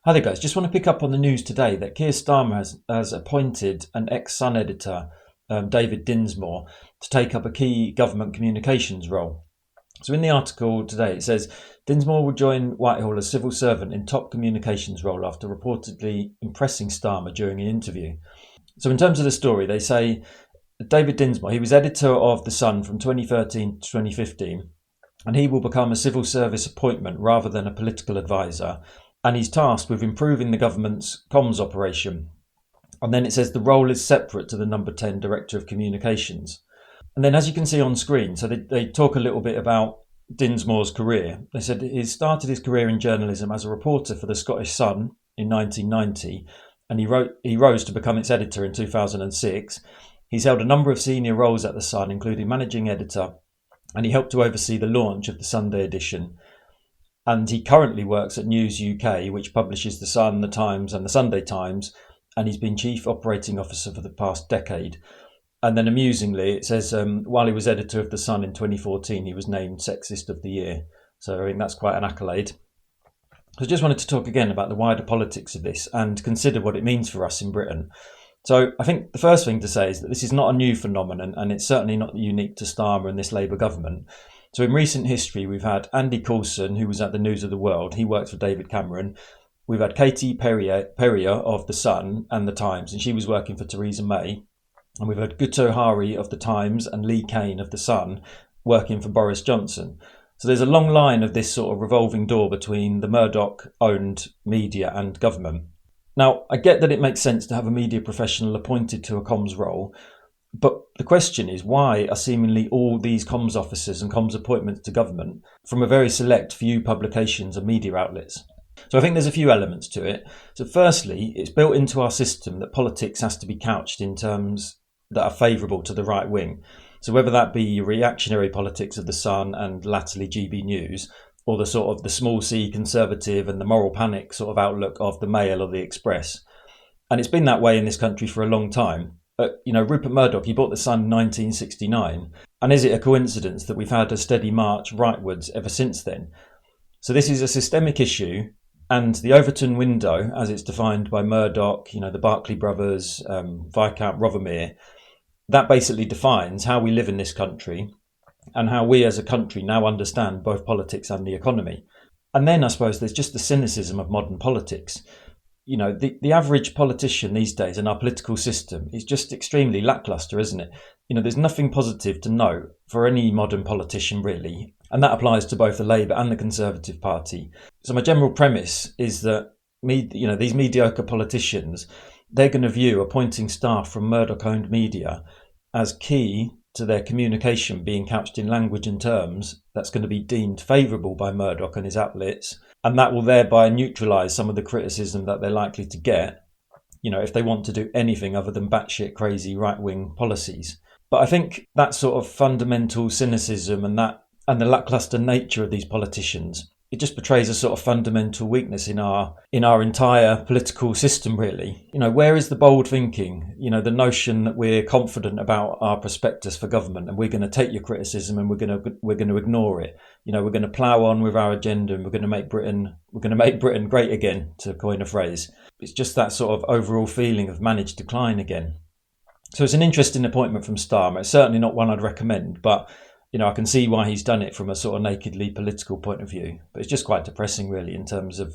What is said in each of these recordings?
Hi there, guys. Just want to pick up on the news today that Keir Starmer has appointed an ex-Sun editor, David Dinsmore, to take up a key government communications role. So in the article today, it says Dinsmore will join Whitehall as civil servant in top communications role after reportedly impressing Starmer during an interview. So in terms of the story, they say David Dinsmore, he was editor of The Sun from 2013 to 2015, and he will become a civil service appointment rather than a political advisor. And he's tasked with improving the government's comms operation. And then it says the role is separate to the number 10 Director of Communications. And then as you can see on screen, so they talk a little bit about Dinsmore's career. They said he started his career in journalism as a reporter for the Scottish Sun in 1990, and he rose to become its editor in 2006. He's held a number of senior roles at the Sun, including managing editor, and he helped to oversee the launch of the Sunday edition. And he currently works at News UK, which publishes The Sun, The Times and The Sunday Times, and he's been Chief Operating Officer for the past decade. And then amusingly, it says while he was editor of The Sun in 2014, he was named Sexist of the Year. So I think that's quite an accolade. I just wanted to talk again about the wider politics of this and consider what it means for us in Britain. So I think the first thing to say is that this is not a new phenomenon, and it's certainly not unique to Starmer and this Labour government. So in recent history, we've had Andy Coulson, who was at the News of the World. He worked for David Cameron. We've had Katie Perrier of The Sun and The Times, and she was working for Theresa May. And we've had Guto Hari of The Times and Lee Kane of The Sun working for Boris Johnson. So there's a long line of this sort of revolving door between the Murdoch-owned media and government. Now, I get that it makes sense to have a media professional appointed to a comms role, but the question is, why are seemingly all these comms officers and comms appointments to government from a very select few publications and media outlets? So I think there's a few elements to it. So firstly, it's built into our system that politics has to be couched in terms that are favourable to the right wing. So whether that be reactionary politics of The Sun and latterly GB News, or the sort of the small c conservative and the moral panic sort of outlook of the Mail or the Express. And it's been that way in this country for a long time. Rupert Murdoch, he bought The Sun in 1969. And is it a coincidence that we've had a steady march rightwards ever since then? So this is a systemic issue. And the Overton Window, as it's defined by Murdoch, the Barclay brothers, Viscount Rothermere, that basically defines how we live in this country and how we as a country now understand both politics and the economy. And then I suppose there's just the cynicism of modern politics. The average politician these days in our political system is just extremely lackluster, isn't it? There's nothing positive to note for any modern politician, really. And that applies to both the Labour and the Conservative Party. So my general premise is that these mediocre politicians, they're going to view appointing staff from Murdoch-owned media as key to their communication being couched in language and terms that's going to be deemed favourable by Murdoch and his outlets, and that will thereby neutralise some of the criticism that they're likely to get, if they want to do anything other than batshit crazy right-wing policies. But I think that sort of fundamental cynicism and the lacklustre nature of these politicians, it just betrays a sort of fundamental weakness in our entire political system, really. Where is the bold thinking? The notion that we're confident about our prospectus for government and we're going to take your criticism and we're going to ignore it. We're going to plough on with our agenda and we're going to make Britain great again, to coin a phrase. It's just that sort of overall feeling of managed decline again. So it's an interesting appointment from Starmer. It's certainly not one I'd recommend, but I can see why he's done it from a sort of nakedly political point of view. But it's just quite depressing, really, in terms of,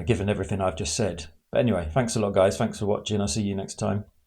given everything I've just said. But anyway, thanks a lot, guys. Thanks for watching. I'll see you next time.